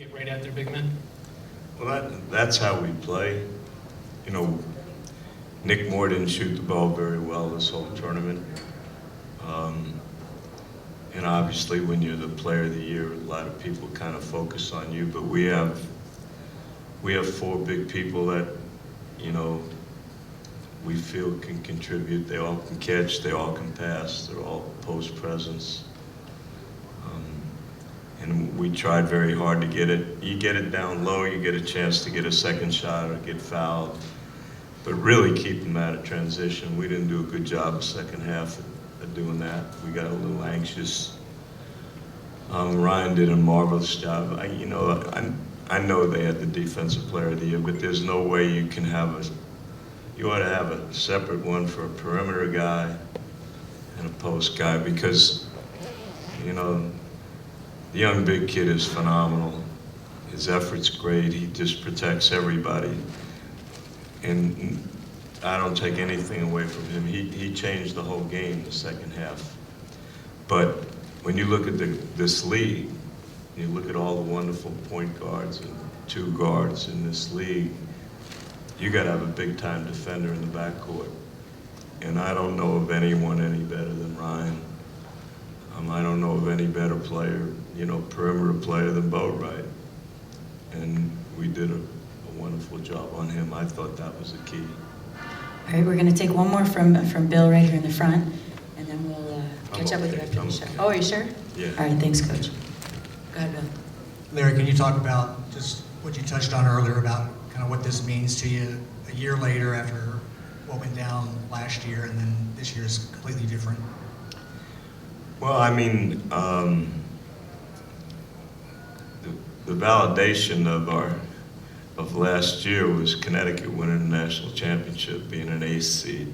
get right at their big men? Well, that's how we play. You know, Nick Moore didn't shoot the ball very well this whole tournament. And obviously when you're the player of the year, a lot of people kind of focus on you, but we have four big people that, you know, we feel can contribute. They all can catch, they all can pass, they're all post presence. And we tried very hard to get it. You get it down low, you get a chance to get a second shot or get fouled. But really keep them out of transition. We didn't do a good job the second half of doing that. We got a little anxious. Ryan did a marvelous job. I know they had the defensive player of the year, but there's no way you can have you ought to have a separate one for a perimeter guy and a post guy because, you know, the young big kid is phenomenal. His effort's great. He just protects everybody. And I don't take anything away from him. He changed the whole game the second half. But when you look at this league, you look at all the wonderful point guards and two guards in this league, you got to have a big-time defender in the backcourt. And I don't know of anyone any better than Ryan. I don't know of any better player, you know, perimeter player than Boatwright. And we did a wonderful job on him. I thought that was the key. All right, we're going to take one more from Bill right here in the front, and then we'll catch up with you after the show. Okay. Oh, are you sure? Yeah. All right, thanks, Coach. Go ahead, Bill. Larry, can you talk about just what you touched on earlier about kind of what this means to you a year later after what went down last year, and then this year is completely different? Well, I mean, the validation of last year was Connecticut winning the national championship, being an ace seed.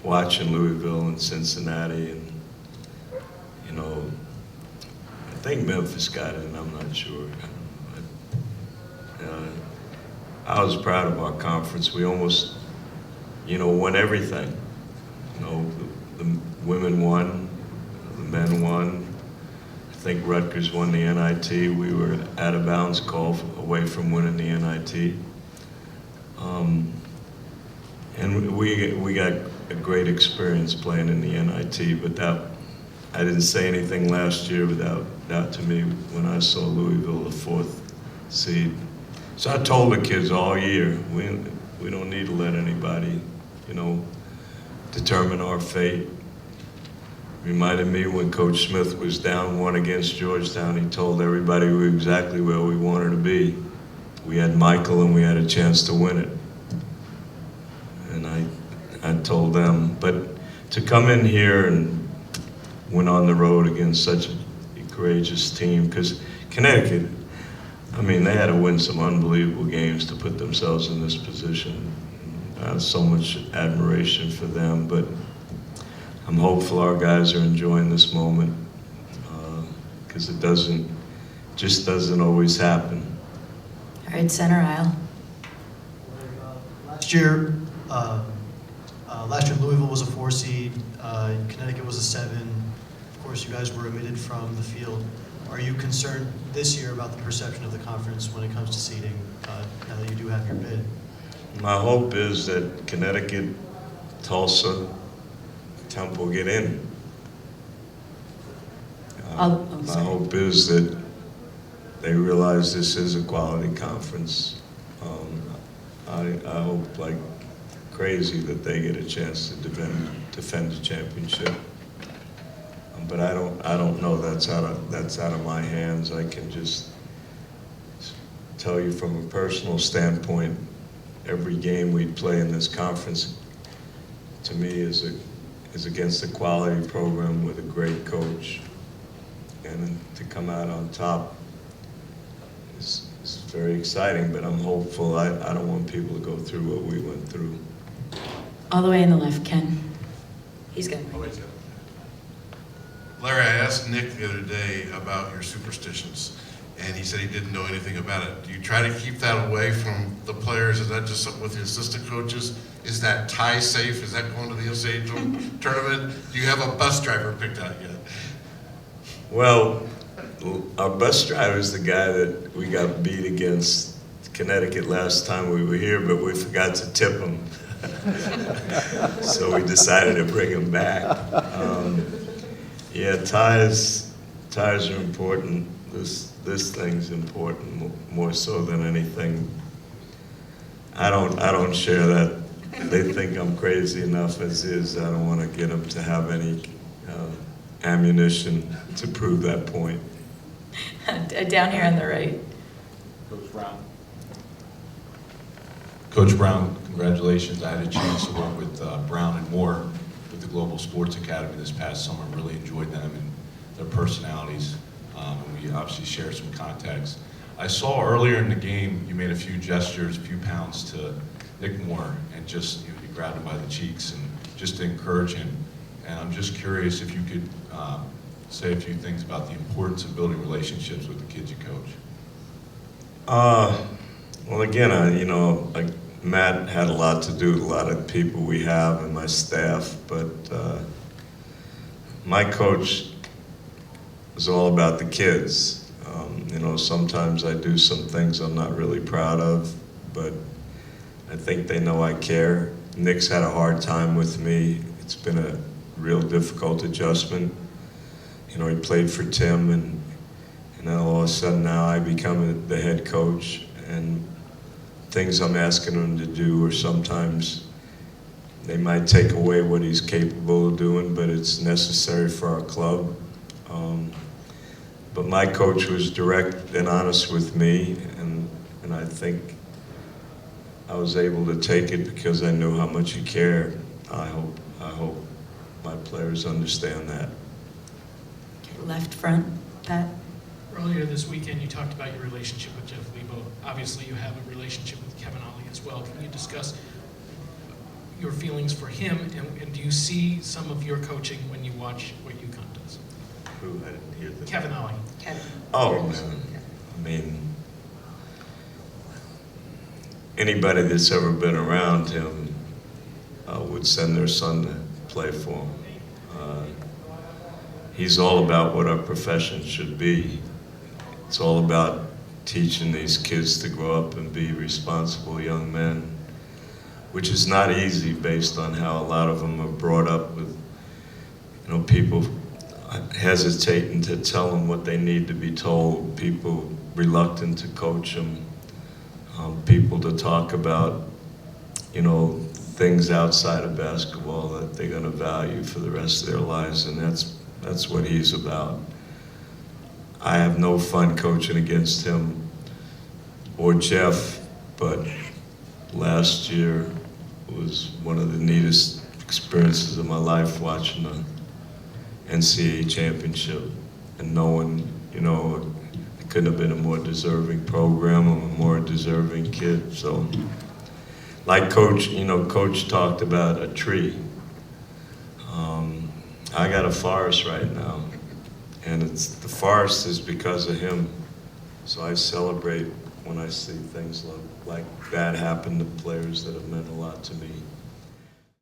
Watching Louisville and Cincinnati, and you know, I think Memphis got in. I'm not sure. I was proud of our conference. We almost, you know, won everything. You know, the women won, the men won. I think Rutgers won the NIT. We were out of bounds call away from winning the NIT. And we got a great experience playing in the NIT, but I didn't say anything last year without doubt to me when I saw Louisville, the 4th seed. So I told the kids all year, we don't need to let anybody, you know, determine our fate. Reminded me when Coach Smith was down 1 against Georgetown, he told everybody we were exactly where we wanted to be. We had Michael and we had a chance to win it. And I told them, but to come in here and win on the road against such a courageous team, because Connecticut, I mean, they had to win some unbelievable games to put themselves in this position. I have so much admiration for them, but I'm hopeful our guys are enjoying this moment because it just doesn't always happen. All right, center aisle. Last year Louisville was a 4 seed, Connecticut was a 7. Of course, you guys were omitted from the field. Are you concerned this year about the perception of the conference when it comes to seeding, now that you do have your bid? My hope is that Connecticut, Tulsa, Temple get in. My hope is that they realize this is a quality conference. I hope like crazy that they get a chance to defend the championship. But I don't know. That's out of my hands. I can just tell you from a personal standpoint, every game we play in this conference, to me, is against a quality program with a great coach, and to come out on top is very exciting. But I'm hopeful. I don't want people to go through what we went through. All the way in the left, Ken. He's good. Larry, I asked Nick the other day about your superstitions, and he said he didn't know anything about it. Do you try to keep that away from the players? Is that just something with the assistant coaches? Is that tie safe? Is that going to the NCAA tournament? Do you have a bus driver picked out yet? Well, Our bus driver is the guy that we got beat against Connecticut last time we were here, but we forgot to tip him. So we decided to bring him back. Yeah, ties are important. This thing's important more so than anything. I don't share that. They think I'm crazy enough as is. I don't want to get them to have any ammunition to prove that point. Down here on the right. Coach Brown. Coach Brown, congratulations. I had a chance to work with Brown and Moore with the Global Sports Academy this past summer. Really enjoyed them and their personalities. And we obviously shared some contacts. I saw earlier in the game you made a few gestures, a few pounds to Nick Moore, and just you grabbed him by the cheeks and just to encourage him. And I'm just curious if you could say a few things about the importance of building relationships with the kids you coach. Well, again, like Matt had a lot to do with a lot of people we have and my staff, but my coach is all about the kids. Sometimes I do some things I'm not really proud of, but I think they know I care. Nick's had a hard time with me. It's been a real difficult adjustment. He played for Tim, and then all of a sudden now I become the head coach, and things I'm asking him to do, or sometimes they might take away what he's capable of doing, but it's necessary for our club. But my coach was direct and honest with me, and I think I was able to take it because I knew how much he cared. I hope my players understand that. Okay, left front, Pat. Earlier this weekend, you talked about your relationship with Jeff Lebo. Obviously, you have a relationship with Kevin Ollie as well. Can you discuss your feelings for him, and do you see some of your coaching when you watch what UConn does? Who? I didn't hear the... Kevin Ollie. Kevin. Oh, man. I mean, anybody that's ever been around him would send their son to play for him. He's all about what our profession should be. It's all about teaching these kids to grow up and be responsible young men, which is not easy based on how a lot of them are brought up with, people hesitating to tell them what they need to be told, people reluctant to coach them, people to talk about, things outside of basketball that they're going to value for the rest of their lives, and that's what he's about. I have no fun coaching against him or Jeff, but last year was one of the neatest experiences of my life watching the NCAA championship and knowing, it couldn't have been a more deserving program or a more deserving kid. So, like Coach, Coach talked about a tree. I got a forest right now, and the forest is because of him. So I celebrate when I see things like that happen to players that have meant a lot to me.